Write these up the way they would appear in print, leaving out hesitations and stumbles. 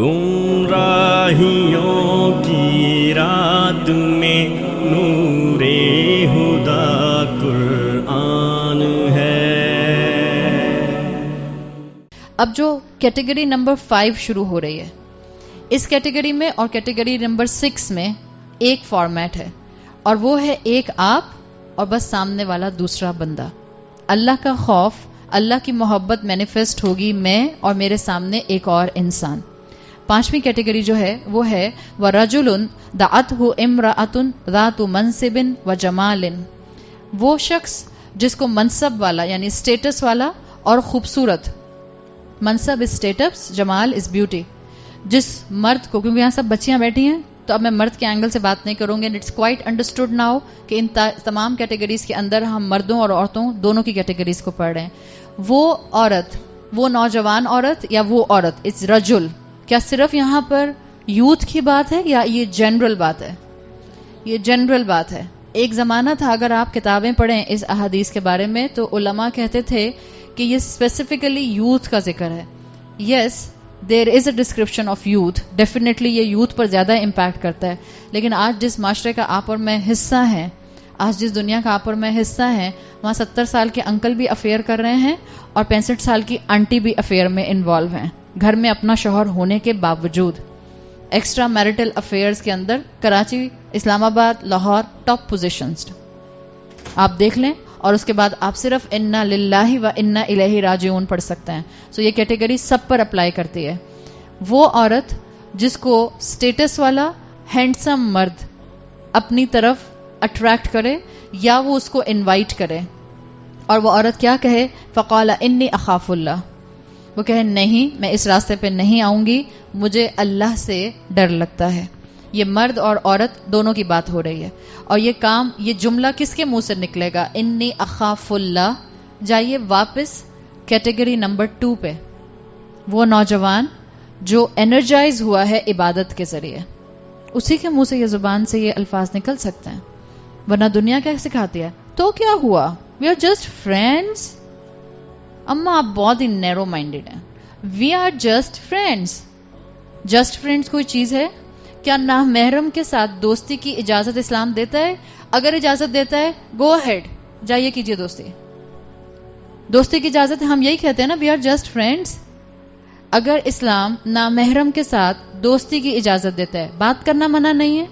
گمراہیوں کی رات میں نور ہدا قرآن ہے. اب جو کیٹیگری نمبر 5 شروع ہو رہی ہے، اس کیٹیگری میں اور کیٹیگری نمبر 6 میں ایک فارمیٹ ہے، اور وہ ہے ایک آپ اور بس سامنے والا دوسرا بندہ. اللہ کا خوف، اللہ کی محبت مینیفیسٹ ہوگی میں اور میرے سامنے ایک اور انسان. 5ویں کیٹیگری جو ہے وہ ہے وَرَجُلٌ دَعَتْهُ امْرَأَةٌ ذَاتُ مَنْصِبٍ وَجَمَالٍ، وہ شخص جس کو منصب والا یعنی اسٹیٹس والا اور خوبصورت، منصب از اسٹیٹس، جمال از بیوٹی، جس مرد کو، کیونکہ یہاں سب بچیاں بیٹھی ہیں تو اب میں مرد کے اینگل سے بات نہیں کروں گی. اٹس کوائٹ انڈرسٹوڈ ناؤ کہ ان تمام کیٹیگریز کے اندر ہم مردوں اور عورتوں دونوں کی کیٹیگریز کو پڑھ رہے ہیں. وہ عورت، وہ نوجوان عورت یا وہ عورت، اٹس رجل. کیا صرف یہاں پر یوتھ کی بات ہے یا یہ جنرل بات ہے؟ یہ جنرل بات ہے. ایک زمانہ تھا، اگر آپ کتابیں پڑھیں اس احادیث کے بارے میں تو علماء کہتے تھے کہ یہ اسپیسیفکلی یوتھ کا ذکر ہے. Yes there is a description of youth, definitely یہ یوتھ پر زیادہ امپیکٹ کرتا ہے. لیکن آج جس معاشرے کا آپ اور میں حصہ ہیں، آج جس دنیا کا آپ اور میں حصہ ہیں، وہاں 70 سال کے انکل بھی افیئر کر رہے ہیں اور 65 سال کی آنٹی بھی افیئر میں انوالو ہیں، گھر میں اپنا شوہر ہونے کے باوجود. ایکسٹرا میرٹل افیئرز کے اندر کراچی، اسلام آباد، لاہور ٹاپ پوزیشنز آپ دیکھ لیں، اور اس کے بعد آپ صرف انا للہ و انا الیہ راجعون پڑھ سکتے ہیں. سو یہ کیٹیگری سب پر اپلائی کرتی ہے. وہ عورت جس کو اسٹیٹس والا ہینڈسم مرد اپنی طرف اٹریکٹ کرے یا وہ اس کو انوائٹ کرے، اور وہ عورت کیا کہے؟ فقال انی اخاف اللہ، وہ کہے نہیں میں اس راستے پہ نہیں آؤں گی، مجھے اللہ سے ڈر لگتا ہے. یہ مرد اور عورت دونوں کی بات ہو رہی ہے. اور یہ کام، یہ جملہ کس کے منہ سے نکلے گا؟ انی اخاف اللہ. جائیے واپس کیٹیگری نمبر 2 پہ. وہ نوجوان جو انرجائز ہوا ہے عبادت کے ذریعے، اسی کے منہ سے یہ زبان سے یہ الفاظ نکل سکتے ہیں. ورنہ دنیا کیا سکھاتی ہے؟ تو کیا ہوا، وی آر جسٹ فرینڈس. اما آپ بہت ہی نیرو مائنڈیڈ ہیں. We are just friends. Just friends کوئی چیز ہے؟ کیا نامحرم کے ساتھ دوستی کی اجازت اسلام دیتا ہے؟ اگر اجازت دیتا ہے گو ہیڈ، جائیے کیجیے دوستی. دوستی کی اجازت ہم یہی کہتے ہیں نا، وی آر جسٹ فرینڈس. اگر اسلام نامحرم کے ساتھ دوستی کی اجازت دیتا ہے، بات کرنا منع نہیں ہے،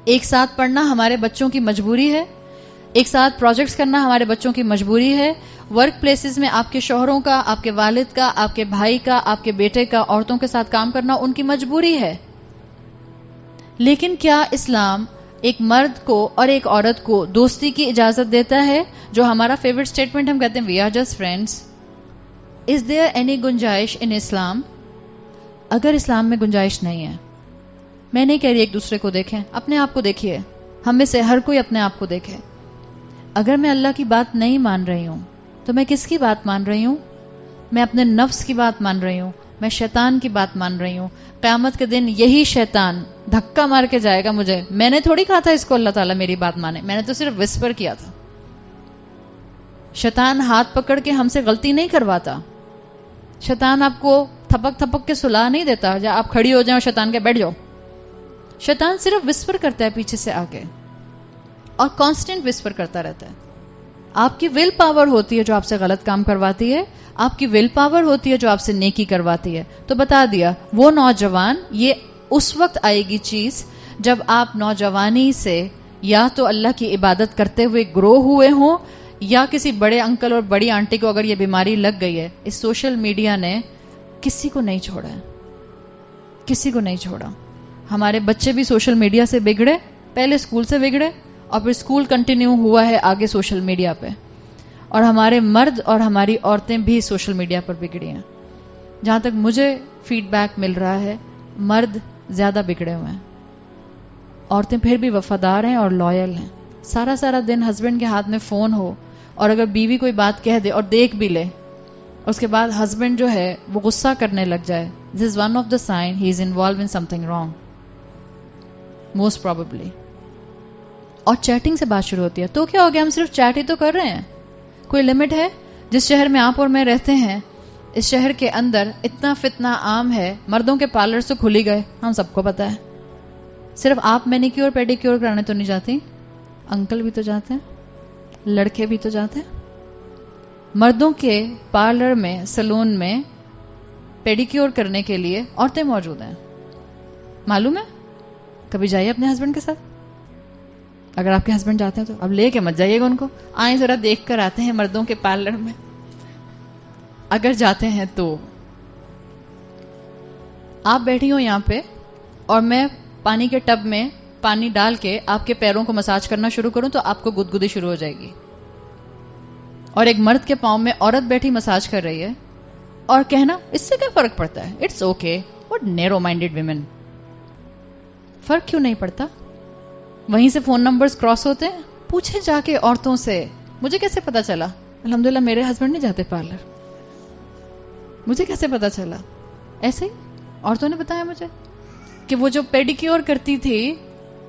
ایک ساتھ پڑھنا ہمارے بچوں کی مجبوری ہے، ایک ساتھ پروجیکٹس کرنا ہمارے بچوں کی مجبوری ہے، ورک پلیسز میں آپ کے شوہروں کا، آپ کے والد کا، آپ کے بھائی کا، آپ کے بیٹے کا عورتوں کے ساتھ کام کرنا ان کی مجبوری ہے. لیکن کیا اسلام ایک مرد کو اور ایک عورت کو دوستی کی اجازت دیتا ہے؟ جو ہمارا فیوریٹ اسٹیٹمنٹ ہم کہتے ہیں we are just friends. Is there any گنجائش ان اسلام؟ اگر اسلام میں گنجائش نہیں ہے، میں نہیں کہہ رہی ایک دوسرے کو دیکھیں، اپنے آپ کو دیکھیے. ہم میں سے ہر کوئی اپنے آپ کو دیکھے. اگر میں اللہ کی بات نہیں مان رہی ہوں تو میں کس کی بات مان رہی ہوں؟ میں اپنے نفس کی بات مان رہی ہوں، میں شیطان کی بات مان رہی ہوں. قیامت کے دن یہی شیطان دھکا مار کے جائے گا مجھے. میں نے تھوڑی کہا تھا اس کو اللہ تعالیٰ میری بات مانے، میں نے تو صرف وسپر کیا تھا. شیطان ہاتھ پکڑ کے ہم سے غلطی نہیں کرواتا. شیطان آپ کو تھپک تھپک کے سلا نہیں دیتا یا آپ کھڑی ہو جائیں اور شیطان کے بیٹھ جاؤ. شیطان صرف وسپر کرتا ہے پیچھے سے آگے، اور کانسٹنٹ وسپر کرتا رہتا ہے. آپ کی ول پاور ہوتی ہے جو آپ سے غلط کام کرواتی ہے، آپ کی ول پاور ہوتی ہے جو آپ سے نیکی کرواتی ہے. تو بتا دیا وہ نوجوان، یہ اس وقت آئے گی چیز جب آپ نوجوانی سے یا تو اللہ کی عبادت کرتے ہوئے گرو ہوئے ہوں، یا کسی بڑے انکل اور بڑی آنٹی کو اگر یہ بیماری لگ گئی ہے. اس سوشل میڈیا نے کسی کو نہیں چھوڑا ہے، کسی کو نہیں چھوڑا. ہمارے بچے بھی سوشل میڈیا سے بگڑے، پہلے اسکول سے بگڑے اور پھر اسکول کنٹینیو ہوا ہے آگے سوشل میڈیا پہ. اور ہمارے مرد اور ہماری عورتیں بھی سوشل میڈیا پر بگڑی ہیں. جہاں تک مجھے فیڈ بیک مل رہا ہے مرد زیادہ بگڑے ہوئے ہیں، عورتیں پھر بھی وفادار ہیں اور لائل ہیں. سارا سارا دن ہسبینڈ کے ہاتھ میں فون ہو اور اگر بیوی کوئی بات کہہ دے اور دیکھ بھی لے، اس کے بعد ہسبینڈ جو ہے وہ غصہ کرنے لگ جائے، this is one of the sign he is involve in something wrong most probably. اور چیٹنگ سے بات شروع ہوتی ہے. تو کیا ہو گیا، ہم صرف چیٹ ہی تو کر رہے ہیں. کوئی لمٹ ہے؟ جس شہر میں آپ اور میں رہتے ہیں اس شہر کے اندر اتنا فتنہ عام ہے، مردوں کے پارلر سے کھل ہی گئے، ہم سب کو پتا ہے. صرف آپ مینیکیور پیڈیکیور کرانے تو نہیں جاتی، انکل بھی تو جاتے ہیں، لڑکے بھی تو جاتے ہیں. مردوں کے پارلر میں، سلون میں پیڈیکیور کرنے کے لیے عورتیں موجود ہیں. معلوم ہے؟ کبھی جائیے اپنے ہسبینڈ کے ساتھ. اگر آپ کے ہسبینڈ جاتے ہیں تو اب لے کے مت جائیے گا ان کو، آئیں ذرا دیکھ کر آتے ہیں مردوں کے پارلر میں. اگر جاتے ہیں تو آپ بیٹھی ہو یہاں پہ اور میں پانی کے ٹب میں پانی ڈال کے آپ کے پیروں کو مساج کرنا شروع کروں تو آپ کو گدگدی شروع ہو جائے گی. اور ایک مرد کے پاؤں میں عورت بیٹھی مساج کر رہی ہے اور کہنا اس سے کیا فرق پڑتا ہے، it's okay. What narrow minded women. فرق کیوں نہیں پڑتا؟ وہیں سے فون نمبرز کراس ہوتے ہیں. پوچھے جا کے عورتوں سے. مجھے کیسے پتا چلا؟ الحمدللہ میرے ہسبینڈ نہیں جاتے پارلر. مجھے کیسے پتا چلا؟ ایسے ہی عورتوں نے بتایا مجھے کہ وہ جو پیڈیکیور کرتی تھی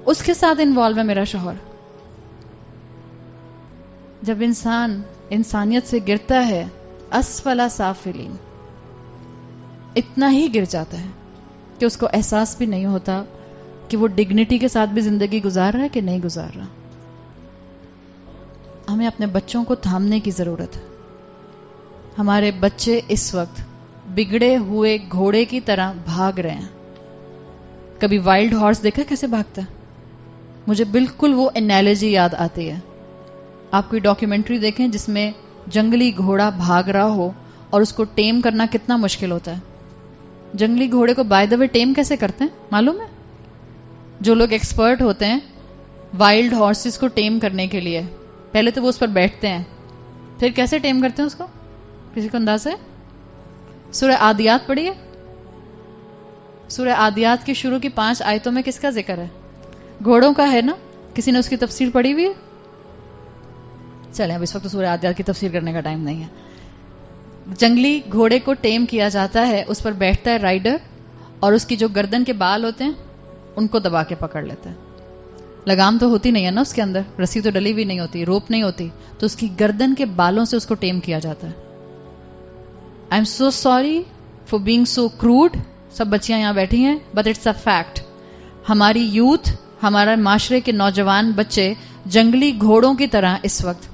اس کے ساتھ انوالو ہے میرا شوہر. جب انسان انسانیت سے گرتا ہے اسفل سافلین، اتنا ہی گر جاتا ہے کہ اس کو احساس بھی نہیں ہوتا کہ وہ ڈگنیٹی کے ساتھ بھی زندگی گزار رہا ہے کہ نہیں گزار رہا. ہمیں اپنے بچوں کو تھامنے کی ضرورت ہے. ہمارے بچے اس وقت بگڑے ہوئے گھوڑے کی طرح بھاگ رہے ہیں. کبھی وائلڈ ہارس دیکھا کیسے بھاگتا ہے؟ مجھے بالکل وہ انالوجی یاد آتی ہے. آپ کوئی ڈاکیومنٹری دیکھیں جس میں جنگلی گھوڑا بھاگ رہا ہو اور اس کو ٹیم کرنا کتنا مشکل ہوتا ہے. جنگلی گھوڑے کو بائی دا وے ٹیم کیسے کرتے ہیں معلوم ہے؟ جو لوگ ایکسپرٹ ہوتے ہیں وائلڈ ہارسز کو ٹیم کرنے کے لیے، پہلے تو وہ اس پر بیٹھتے ہیں، پھر کیسے ٹیم کرتے ہیں اس کو؟ کسی کو اندازہ ہے؟ سورہ عادیات پڑھی ہے؟ سورہ عادیات کی شروع کی 5 آیتوں میں کس کا ذکر ہے؟ گھوڑوں کا ہے نا؟ کسی نے اس کی تفسیر پڑھی ہوئی ہے؟ چلیں اب اس وقت سورہ عادیات کی تفسیر کرنے کا ٹائم نہیں ہے. جنگلی گھوڑے کو ٹیم کیا جاتا ہے، اس پر بیٹھتا ہے رائڈر اور اس کی جو گردن کے بال ہوتے ہیں ان کو دبا کے پکڑ لیتا ہے. لگام تو ہوتی نہیں ہے نا اس کے اندر، رسی تو ڈلی ہوئی نہیں ہوتی، روپ نہیں ہوتی، تو اس کی گردن کے بالوں سے اس کو ٹیم کیا جاتا ہے. I am so sorry for being so crude. سب بچیاں یہاں بیٹھی ہیں بٹ اٹس اے فیکٹ. ہماری یوتھ، ہمارا معاشرے کے نوجوان بچے جنگلی گھوڑوں کی طرح اس وقت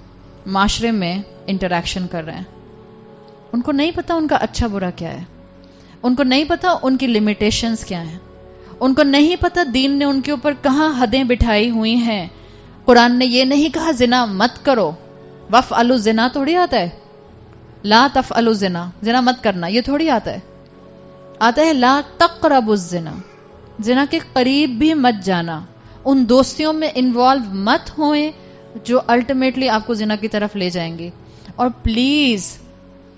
معاشرے میں انٹریکشن کر رہے ہیں. ان کو نہیں پتا ان کا اچھا برا کیا ہے، ان کو نہیں پتا ان کی لمیٹیشنز کیا ہیں، ان کو نہیں پتا دین نے ان کے اوپر کہاں حدیں بٹھائی ہوئی ہیں. قرآن نے یہ نہیں کہا زنا مت کرو، وفعلوا الزنا تھوڑی آتا ہے. لا تفعلوا الزنا، زنا مت کرنا، یہ تھوڑی آتا ہے. آتا ہے لا تقربوا الزنا، زنا کے قریب بھی مت جانا، ان دوستیوں میں انوالو مت ہوئیں جو الٹیمیٹلی آپ کو زنا کی طرف لے جائیں گے. اور پلیز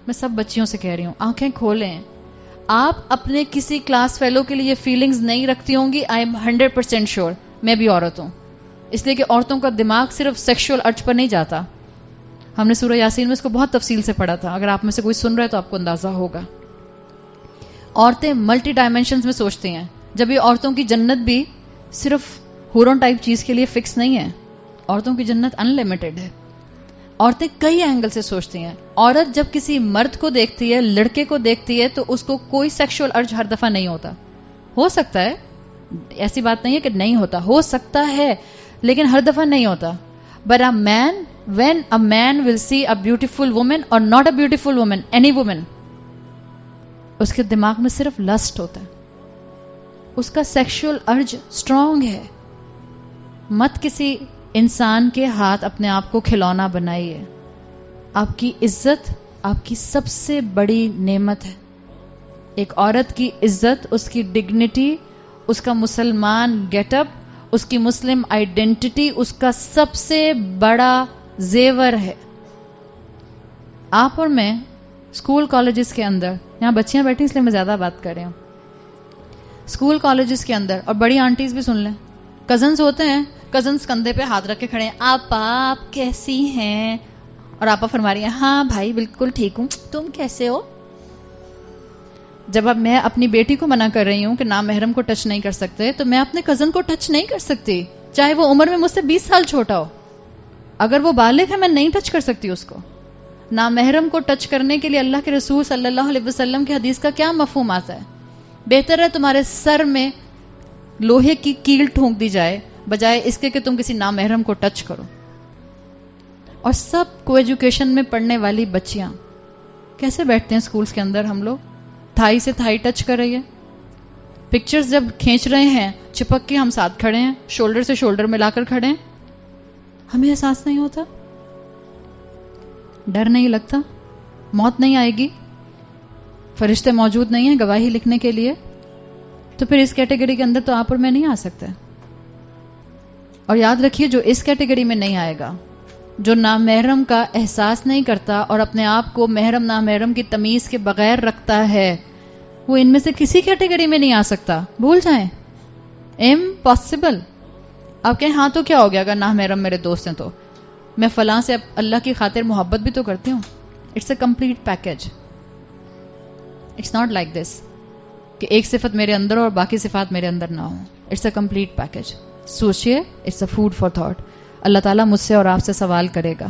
میں سب بچیوں سے کہہ رہی ہوں، آنکھیں کھولیں. آپ اپنے کسی کلاس فیلو کے لیے فیلنگز نہیں رکھتی ہوں گی. I am 100% sure. میں بھی عورت ہوں، اس لیے کہ عورتوں کا دماغ صرف سیکشول ارج پر نہیں جاتا. ہم نے سورہ یاسین میں اس کو بہت تفصیل سے پڑھا تھا. اگر آپ میں سے کوئی سن رہا ہے تو آپ کو اندازہ ہوگا. عورتیں ملٹی ڈائمینشنز میں سوچتی ہیں. جب یہ عورتوں کی جنت بھی صرف ہورون ٹائپ چیز کے لیے فکس نہیں ہے. عورتوں کی جنت ان لمیٹڈ ہے. عورتیں کئی اینگل سے سوچتی ہیں. عورت جب کسی مرد کو دیکھتی ہے، لڑکے کو دیکھتی ہے، تو اس کو کوئی سیکشول ارج ہر دفعہ نہیں ہوتا. ہو سکتا ہے، ایسی بات نہیں ہے کہ نہیں ہوتا، ہو سکتا ہے لیکن ہر دفعہ نہیں ہوتا. But a man, when a man will see a beautiful woman or not a beautiful woman, any woman, اس کے دماغ میں صرف لسٹ ہوتا ہے. اس کا سیکشول ارج اسٹرانگ ہے. مت کسی انسان کے ہاتھ اپنے آپ کو کھلونا بنائیے. آپ کی عزت آپ کی سب سے بڑی نعمت ہے. ایک عورت کی عزت، اس کی ڈگنیٹی، اس کا مسلمان گیٹ اپ، اس کی مسلم آئیڈینٹی اس کا سب سے بڑا زیور ہے. آپ اور میں اسکول کالجز کے اندر، یہاں بچیاں بیٹھی اس لیے میں زیادہ بات کر رہی ہوں، اسکول کالجز کے اندر، اور بڑی آنٹیز بھی سن لیں، کزنز ہوتے ہیں، کزنز کندھے پہ ہاتھ رکھ کے کھڑے ہیں، آپ کیسی ہیں؟ اور آپا فرما رہی ہیں ہاں بھائی بالکل ٹھیک ہوں، تم کیسے ہو؟ جب اب میں اپنی بیٹی کو منع کر رہی ہوں کہ نامحرم کو ٹچ نہیں کر سکتے، تو میں اپنے کزن کو ٹچ نہیں کر سکتی، چاہے وہ عمر میں مجھ سے 20 سال چھوٹا ہو. اگر وہ بالغ ہے میں نہیں ٹچ کر سکتی اس کو. نامحرم کو ٹچ کرنے کے لیے اللہ کے رسول صلی اللہ علیہ وسلم کی حدیث کا کیا مفہوم آتا ہے؟ بہتر ہے تمہارے سر میں لوہے کی کیل ٹھونک دی جائے بجائے اس کے کہ تم کسی نامحرم کو ٹچ کرو. اور سب کو ایجوکیشن میں پڑھنے والی بچیاں کیسے بیٹھتے ہیں اسکولز کے اندر؟ ہم لوگ تھائی سے تھائی ٹچ کر رہی ہے. پکچرز جب کھینچ رہے ہیں چپک کے ہم ساتھ کھڑے ہیں, شولڈر سے شولڈر ملا کر کھڑے ہیں. ہمیں احساس نہیں ہوتا, ڈر نہیں لگتا, موت نہیں آئے گی, فرشتے موجود نہیں ہیں گواہی لکھنے کے لیے. تو پھر اس کیٹیگری کے اندر تو آپ اور میں نہیں آ سکتے. اور یاد رکھیے جو اس کیٹیگری میں نہیں آئے گا, جو نامحرم کا احساس نہیں کرتا اور اپنے آپ کو محرم نامحرم کی تمیز کے بغیر رکھتا ہے, وہ ان میں سے کسی کیٹیگری میں نہیں آ سکتا. بھول جائیں, امپاسبل. آپ کہیں ہاں تو کیا ہو گیا اگر نامحرم میرے دوست ہیں تو میں فلاں سے اللہ کی خاطر محبت بھی تو کرتی ہوں. It's a complete package. It's not like this کہ ایک صفت میرے اندر اور باقی صفات میرے اندر نہ ہوں. It's a complete package. سوچئے, it's a food for thought. اللہ تعالیٰ مجھ سے اور آپ سے سوال کرے گا